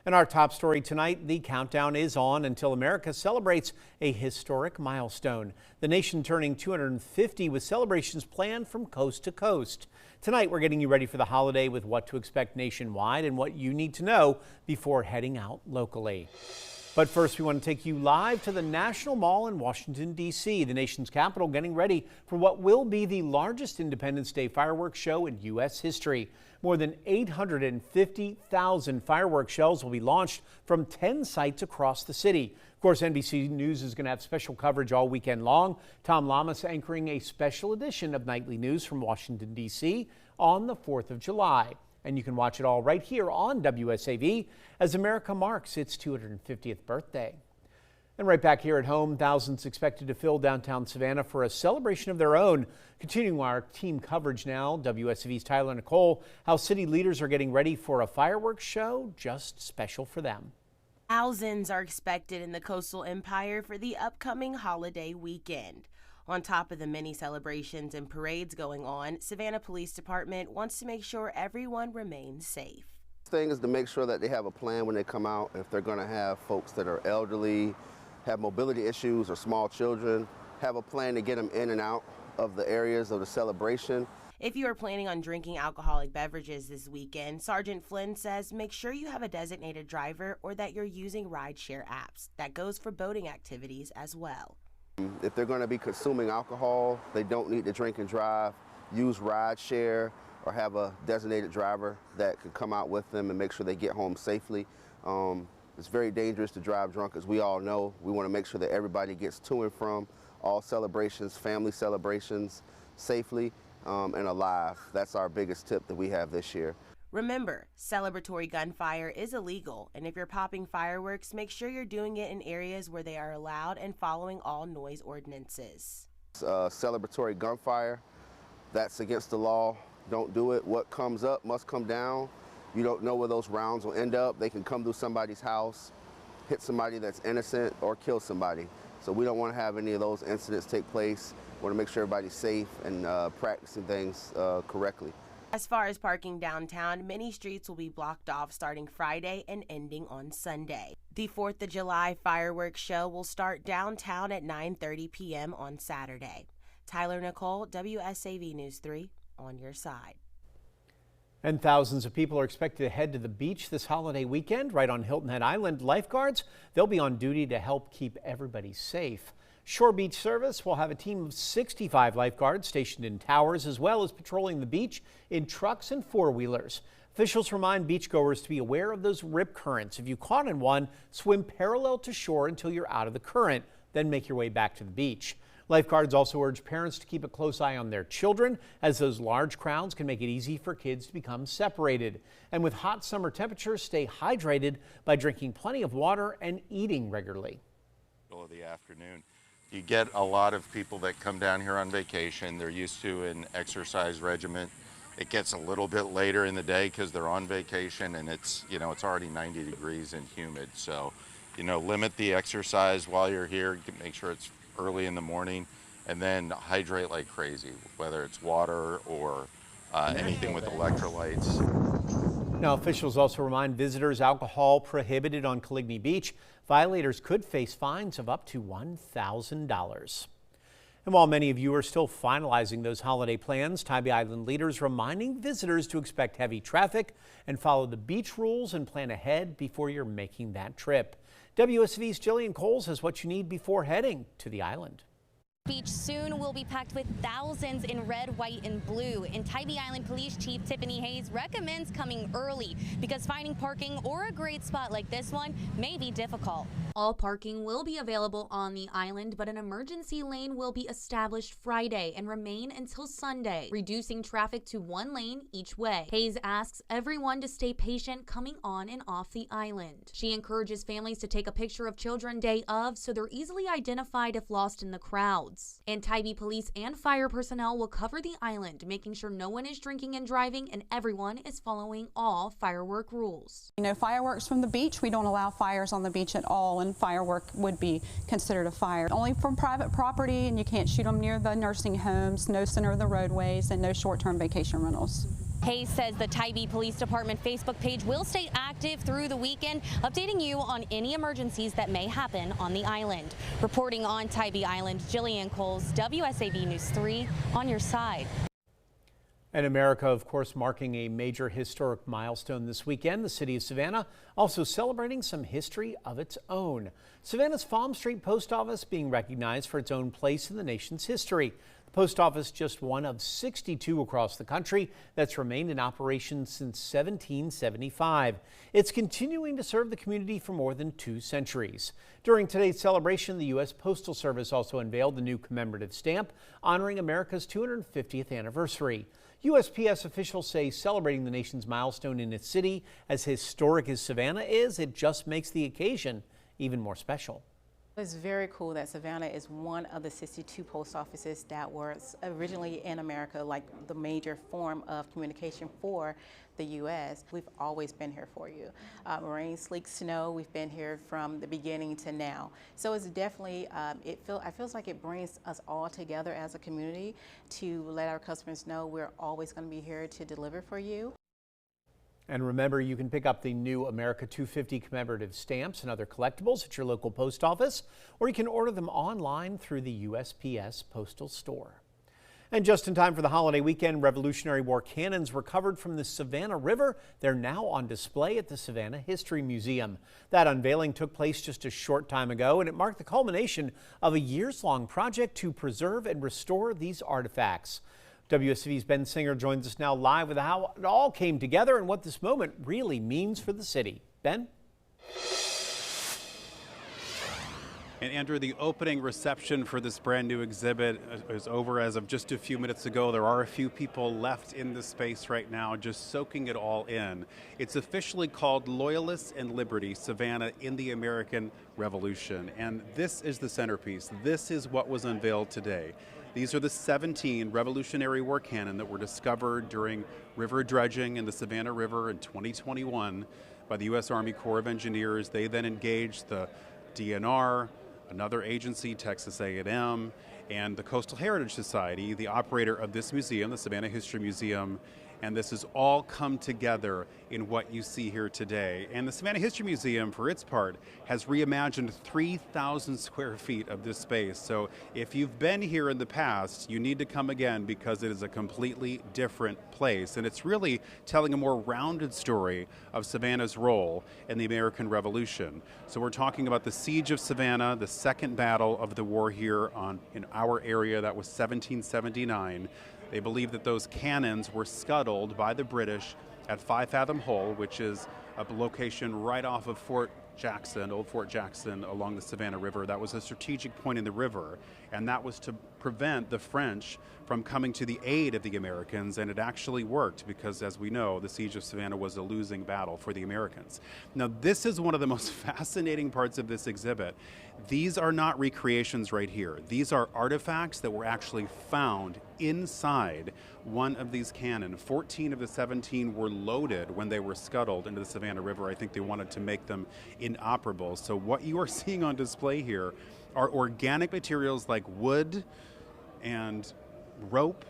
And our top story tonight, the countdown is on until America celebrates a historic milestone. The nation turning 250 with celebrations planned from coast to coast. Tonight, we're getting you ready for the holiday with what to expect nationwide and what you need to know before heading out locally. But first, we want to take you live to the National Mall in Washington, D.C., the nation's capital, getting ready for what will be the largest Independence Day fireworks show in U.S. history. More than 850,000 fireworks shells will be launched from 10 sites across the city. Of course, NBC News is going to have special coverage all weekend long. Tom Lamas anchoring a special edition of Nightly News from Washington, D.C. on the 4th of July. And you can watch it all right here on WSAV as America marks its 250th birthday. And right back here at home, thousands expected to fill downtown Savannah for a celebration of their own. Continuing our team coverage now, WSAV's Tyler Nicole, how city leaders are getting ready for a fireworks show just special for them. Thousands are expected in the Coastal Empire for the upcoming holiday weekend. On top of the many celebrations and parades going on, Savannah Police Department wants to make sure everyone remains safe. The thing is to make sure that they have a plan when they come out. If they're going to have folks that are elderly, have mobility issues, or small children, have a plan to get them in and out of the areas of the celebration. If you are planning on drinking alcoholic beverages this weekend, Sergeant Flynn says make sure you have a designated driver or that you're using rideshare apps. That goes for boating activities as well. If they're going to be consuming alcohol, they don't need to drink and drive. Use rideshare or have a designated driver that can come out with them and make sure they get home safely. It's very dangerous to drive drunk, as we all know. We want to make sure that everybody gets to and from all celebrations, family celebrations, safely and alive. That's our biggest tip that we have this year. Remember, celebratory gunfire is illegal, and if you're popping fireworks, make sure you're doing it in areas where they are allowed and following all noise ordinances. Celebratory gunfire, that's against the law. Don't do it. What comes up must come down. You don't know where those rounds will end up. They can come through somebody's house, hit somebody that's innocent, or kill somebody. So we don't want to have any of those incidents take place. We want to make sure everybody's safe and practicing things correctly. As far as parking downtown, many streets will be blocked off starting Friday and ending on Sunday. The 4th of July fireworks show will start downtown at 9:30 p.m. on Saturday. Tyler Nicole, WSAV News 3, on your side. And thousands of people are expected to head to the beach this holiday weekend right on Hilton Head Island. Lifeguards, they'll be on duty to help keep everybody safe. Shore Beach Service will have a team of 65 lifeguards stationed in towers, as well as patrolling the beach in trucks and four-wheelers. Officials remind beachgoers to be aware of those rip currents. If you caught in one, swim parallel to shore until you're out of the current, then make your way back to the beach. Lifeguards also urge parents to keep a close eye on their children, as those large crowds can make it easy for kids to become separated. And with hot summer temperatures, stay hydrated by drinking plenty of water and eating regularly. Of the afternoon. You get a lot of people that come down here on vacation. They're used to an exercise regimen. It gets a little bit later in the day because they're on vacation, and it's already 90 degrees and humid. So, limit the exercise while you're here. Make sure it's early in the morning, and then hydrate like crazy, whether it's water or anything with electrolytes. Now, officials also remind visitors alcohol prohibited on Coligny Beach. Violators could face fines of up to $1,000. And while many of you are still finalizing those holiday plans, Tybee Island leaders reminding visitors to expect heavy traffic and follow the beach rules and plan ahead before you're making that trip. WSV's Jillian Coles has what you need before heading to the island. Beach soon will be packed with thousands in red, white, and blue. And Tybee Island Police Chief Tiffany Hayes recommends coming early because finding parking or a great spot like this one may be difficult. All parking will be available on the island, but an emergency lane will be established Friday and remain until Sunday, reducing traffic to one lane each way. Hayes asks everyone to stay patient coming on and off the island. She encourages families to take a picture of children day of so they're easily identified if lost in the crowd. And Tybee police and fire personnel will cover the island, making sure no one is drinking and driving and everyone is following all firework rules. Fireworks from the beach, we don't allow fires on the beach at all, and firework would be considered a fire. Only from private property, and you can't shoot them near the nursing homes, no center of the roadways, and no short-term vacation rentals. Hayes says the Tybee Police Department Facebook page will stay active through the weekend, updating you on any emergencies that may happen on the island. Reporting on Tybee Island, Jillian Coles, WSAV News 3, on your side. And America, of course, marking a major historic milestone this weekend. The city of Savannah also celebrating some history of its own. Savannah's Farm Street Post Office being recognized for its own place in the nation's history. The post office, just one of 62 across the country that's remained in operation since 1775. It's continuing to serve the community for more than 2 centuries. During today's celebration, the U.S. Postal Service also unveiled the new commemorative stamp honoring America's 250th anniversary. USPS officials say celebrating the nation's milestone in its city, as historic as Savannah is, it just makes the occasion even more special. It's very cool that Savannah is one of the 62 post offices that were originally in America, like the major form of communication for the U.S. We've always been here for you. Rain, sleet, snow, we've been here from the beginning to now. So it's definitely, it feels like it brings us all together as a community to let our customers know we're always going to be here to deliver for you. And remember, you can pick up the new America 250 commemorative stamps and other collectibles at your local post office, or you can order them online through the USPS Postal Store. And just in time for the holiday weekend, Revolutionary War cannons recovered from the Savannah River. They're now on display at the Savannah History Museum. That unveiling took place just a short time ago, and it marked the culmination of a years-long project to preserve and restore these artifacts. WSAV's Ben Singer joins us now live with how it all came together and what this moment really means for the city. Ben? And Andrew, the opening reception for this brand new exhibit is over as of just a few minutes ago. There are a few people left in the space right now just soaking it all in. It's officially called Loyalists and Liberty, Savannah in the American Revolution. And this is the centerpiece. This is what was unveiled today. These are the 17 Revolutionary War cannon that were discovered during river dredging in the Savannah River in 2021 by the U.S. Army Corps of Engineers. They then engaged the DNR, another agency, Texas A&M, and the Coastal Heritage Society, the operator of this museum, the Savannah History Museum. And this has all come together in what you see here today. And the Savannah History Museum, for its part, has reimagined 3,000 square feet of this space. So if you've been here in the past, you need to come again because it is a completely different place. And it's really telling a more rounded story of Savannah's role in the American Revolution. So we're talking about the Siege of Savannah, the second battle of the war here in our area. That was 1779. They believe that those cannons were scuttled by the British at 5 Fathom Hole, which is a location right off of Fort Jackson, Old Fort Jackson, along the Savannah River. That was a strategic point in the river, and that was to prevent the French from coming to the aid of the Americans, and it actually worked because, as we know, the Siege of Savannah was a losing battle for the Americans. Now, this is one of the most fascinating parts of this exhibit. These are not recreations right here. These are artifacts that were actually found inside one of these cannon. 14 of the 17 were loaded when they were scuttled into the Savannah River. I think they wanted to make them inoperable. So what you are seeing on display here are organic materials like wood and rope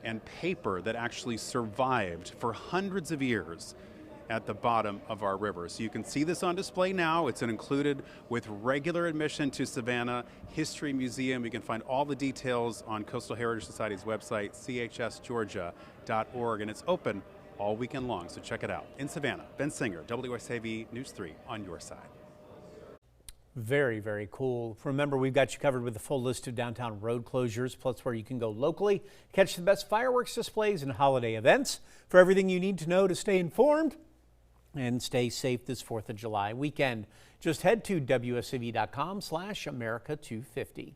and paper that actually survived for hundreds of years at the bottom of our river. So you can see this on display now. It's included with regular admission to Savannah History Museum. You can find all the details on Coastal Heritage Society's website, chsgeorgia.org, and it's open all weekend long, so check it out. In Savannah, Ben Singer, WSAV News 3, on your side. Very, very cool. Remember, we've got you covered with a full list of downtown road closures, plus where you can go locally, catch the best fireworks displays and holiday events. For everything you need to know to stay informed and stay safe this 4th of July weekend, just head to WSAV.com/America250.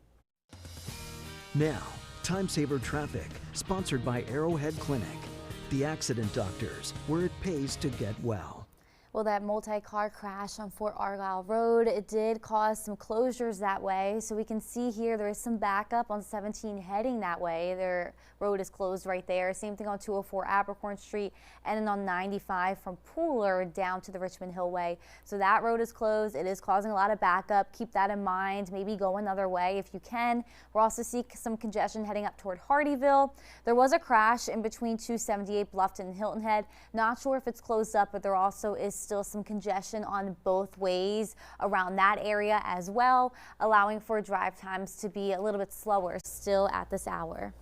Now, Time Saver Traffic, sponsored by Arrowhead Clinic, the accident doctors, where it pays to get well. Well, that multi-car crash on Fort Argyle Road, it did cause some closures that way. So we can see here there is some backup on 17 heading that way. Their road is closed right there. Same thing on 204 Abercorn Street, and then on 95 from Pooler down to the Richmond Hillway. So that road is closed. It is causing a lot of backup. Keep that in mind. Maybe go another way if you can. We're also seeing some congestion heading up toward Hardeeville. There was a crash in between 278 Bluffton and Hilton Head. Not sure if it's closed up, but there also is still some congestion on both ways around that area as well, allowing for drive times to be a little bit slower still at this hour.